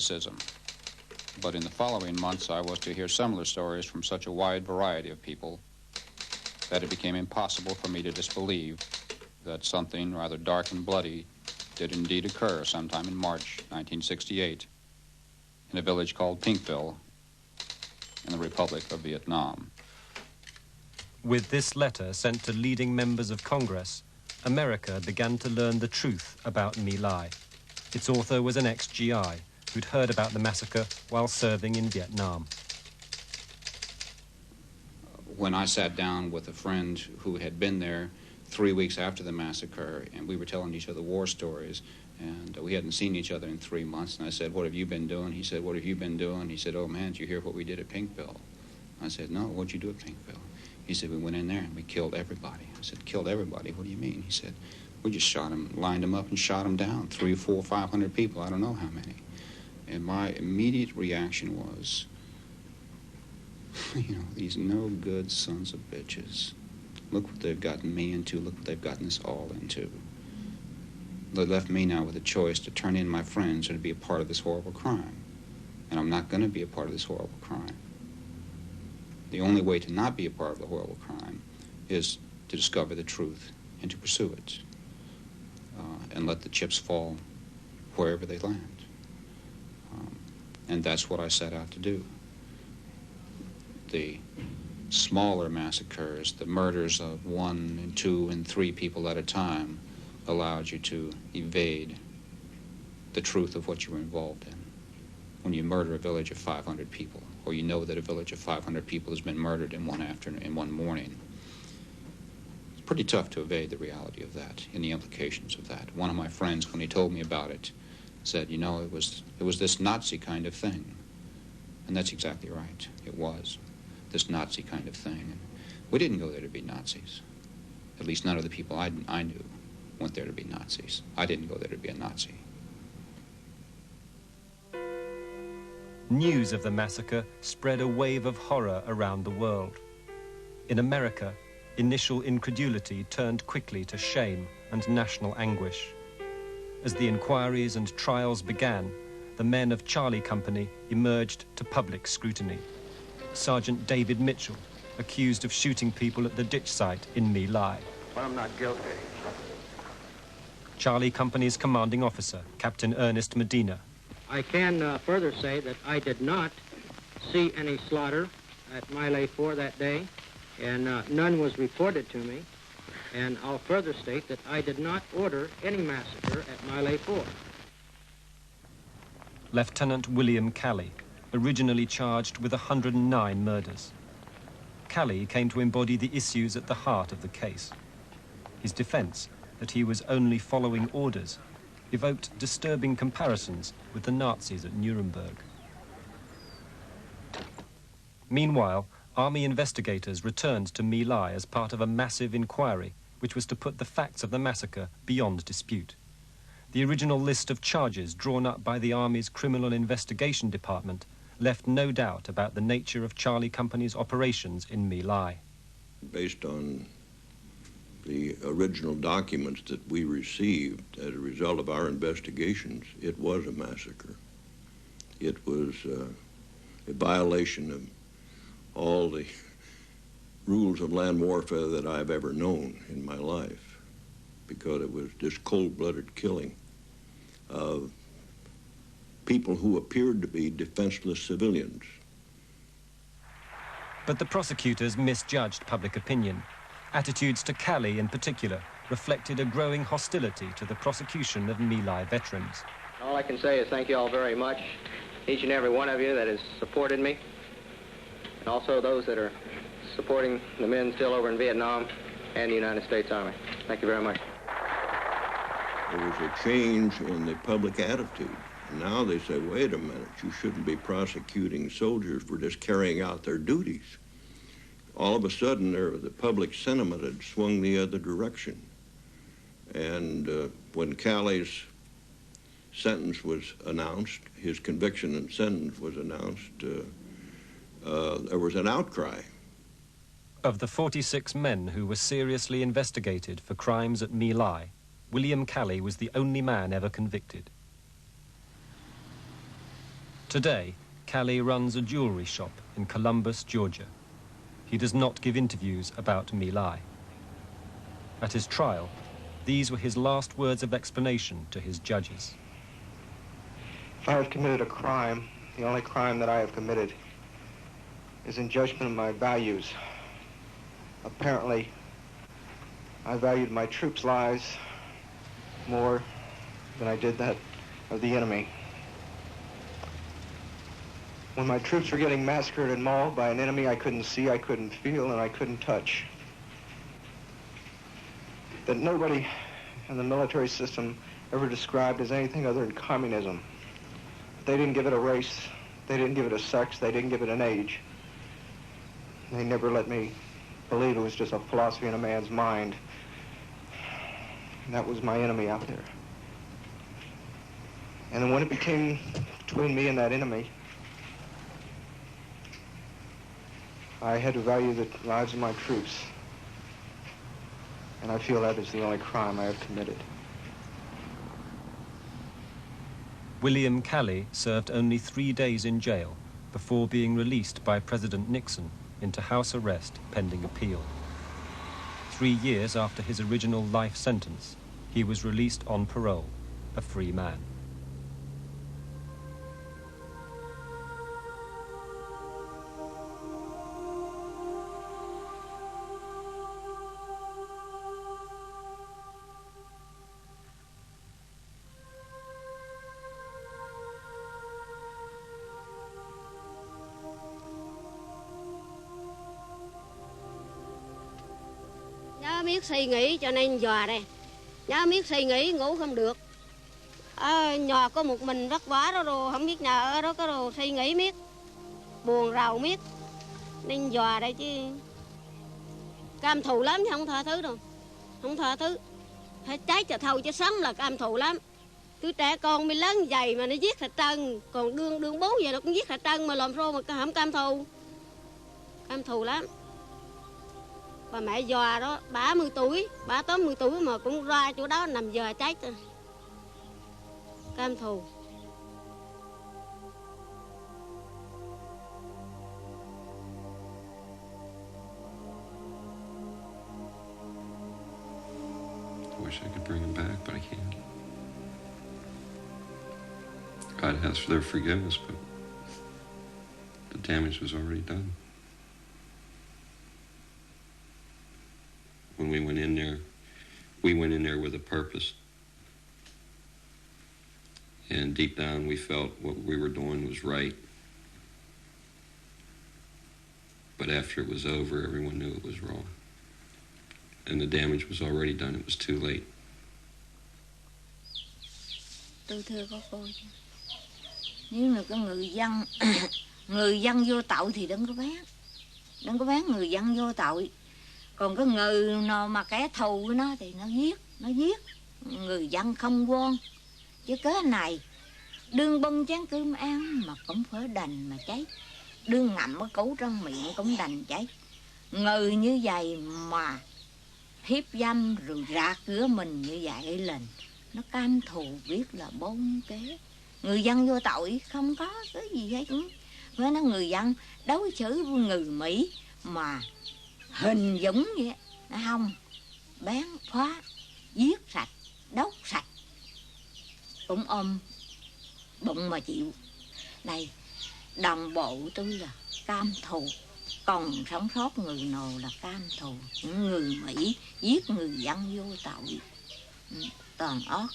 skepticism. But in the following months, I was to hear similar stories from such a wide variety of people that it became impossible for me to disbelieve that something rather dark and bloody did indeed occur sometime in March 1968 in a village called Pinkville in the Republic of Vietnam. With this letter sent to leading members of Congress, America began to learn the truth about My Lai. Its author was an ex-GI who'd heard about the massacre while serving in Vietnam. When I sat down with a friend who had been there 3 weeks after the massacre, and we were telling each other war stories, and we hadn't seen each other in 3 months, and I said, "What have you been doing?" He said, "What have you been doing?" He said, "Oh, man, did you hear what we did at Pinkville?" I said, "No, what'd you do at Pinkville?" He said, "We went in there and we killed everybody." I said, "Killed everybody? What do you mean?" He said, "We just shot them, lined them up and shot them down, 300, 400, 500 people, I don't know how many." And my immediate reaction was, you know, these no good sons of bitches. Look what they've gotten me into. Look what they've gotten us all into. They left me now with a choice to turn in my friends or to be a part of this horrible crime. And I'm not going to be a part of this horrible crime. The only way to not be a part of the horrible crime is to discover the truth and to pursue it. And let the chips fall wherever they land. And that's what I set out to do. The smaller massacres, the murders of 1 and 2 and 3 people at a time, allowed you to evade the truth of what you were involved in. When you murder a village of 500 people, or you know that a village of 500 people has been murdered in one afternoon, in one morning, it's pretty tough to evade the reality of that and the implications of that. One of my friends, when he told me about it, said, "You know, it was this Nazi kind of thing." And that's exactly right. It was this Nazi kind of thing. And we didn't go there to be Nazis. At least none of the people I knew went there to be Nazis. I didn't go there to be a Nazi. News of the massacre spread a wave of horror around the world. In America, initial incredulity turned quickly to shame and national anguish. As the inquiries and trials began, the men of Charlie Company emerged to public scrutiny. Sergeant David Mitchell, accused of shooting people at the ditch site in My Lai. I'm not guilty. Charlie Company's commanding officer, Captain Ernest Medina. I can further say that I did not see any slaughter at My Lai 4 that day, and none was reported to me. And I'll further state that I did not order any massacre at My Lai 4. Lieutenant William Calley, originally charged with 109 murders. Calley came to embody the issues at the heart of the case. His defense, that he was only following orders, evoked disturbing comparisons with the Nazis at Nuremberg. Meanwhile, Army investigators returned to My Lai as part of a massive inquiry which was to put the facts of the massacre beyond dispute. The original list of charges drawn up by the Army's Criminal Investigation Department left no doubt about the nature of Charlie Company's operations in My Lai. Based on the original documents that we received as a result of our investigations, it was a massacre. It was a violation of all the rules of land warfare that I've ever known in my life, because it was just cold-blooded killing of people who appeared to be defenseless civilians. But the prosecutors misjudged public opinion. Attitudes to Calley in particular reflected a growing hostility to the prosecution of My Lai veterans. All I can say is thank you all very much, each and every one of you that has supported me, and also those that are supporting the men still over in Vietnam and the United States Army. Thank you very much. There was a change in the public attitude. And now they say, wait a minute, you shouldn't be prosecuting soldiers for just carrying out their duties. All of a sudden, the public sentiment had swung the other direction. And when Calley's sentence was announced, his conviction and sentence was announced, there was an outcry. Of the 46 men who were seriously investigated for crimes at My Lai, William Calley was the only man ever convicted. Today, Calley runs a jewelry shop in Columbus, Georgia. He does not give interviews about My Lai. At his trial, these were his last words of explanation to his judges. If I have committed a crime, the only crime that I have committed is in judgment of my values. Apparently, I valued my troops' lives more than I did that of the enemy. When my troops were getting massacred and mauled by an enemy I couldn't see, I couldn't feel, and I couldn't touch, that nobody in the military system ever described as anything other than communism. They didn't give it a race, they didn't give it a sex, they didn't give it an age. They never let me believe it was just a philosophy in a man's mind. And that was my enemy out there. And then when it became between me and that enemy, I had to value the lives of my troops. And I feel that is the only crime I have committed. William Calley served only 3 days in jail before being released by President Nixon into house arrest pending appeal. 3 years after his original life sentence, he was released on parole, a free man. Nhớ biết suy nghĩ cho nên dò đây. Nhớ biết suy nghĩ ngủ không được. Nhò có một mình vất vả đó rồi, không biết nhà ở đó có đồ suy nghĩ miết. Buồn rầu miết. Nên dò đây chứ. Cam thù lắm chứ không tha thứ đâu. Không tha thứ. Phải cháy cho thâu chứ sống là cam thù lắm. Cứ trẻ con mới lớn dày mà nó giết thịt trân. Còn đương bố vậy nó cũng giết thịt trân mà làm sao mà không cam thù. Cam thù lắm. Bà mẹ dò đó, 30 tuổi, 80 tuổi mà cũng ra chỗ đó nằm dò cháy. Cam thù. I wish I could bring them back, but I can't. I'd ask for their forgiveness, but the damage was already done. When we went in there with a purpose. And deep down, we felt what we were doing was right. But after it was over, everyone knew it was wrong. And the damage was already done. It was too late. Tôi thưa các cô, nếu là cái người dân vô tội thì đừng có bán người dân vô tội. Còn cái người nào mà kẻ thù của nó thì nó giết. Người dân không quan. Chứ cái này, đương bưng chén cơm ăn mà cũng phải đành mà cháy. Đương ngậm cái củ trong miệng cũng đành cháy. Người như vậy mà hiếp dâm rồi rạc cửa mình như vậy lên. Nó cam thù biết là bốn kế. Người dân vô tội không có cái gì hết. Với nó người dân đối xử với người Mỹ mà hình dũng vậy, nó không bán phá, giết sạch, đốt sạch, cũng ôm bụng mà chịu. Đây, đồng bộ tôi là cam thù, còn sống sót người nào là cam thù. Những người Mỹ giết người dân vô tội, toàn óc.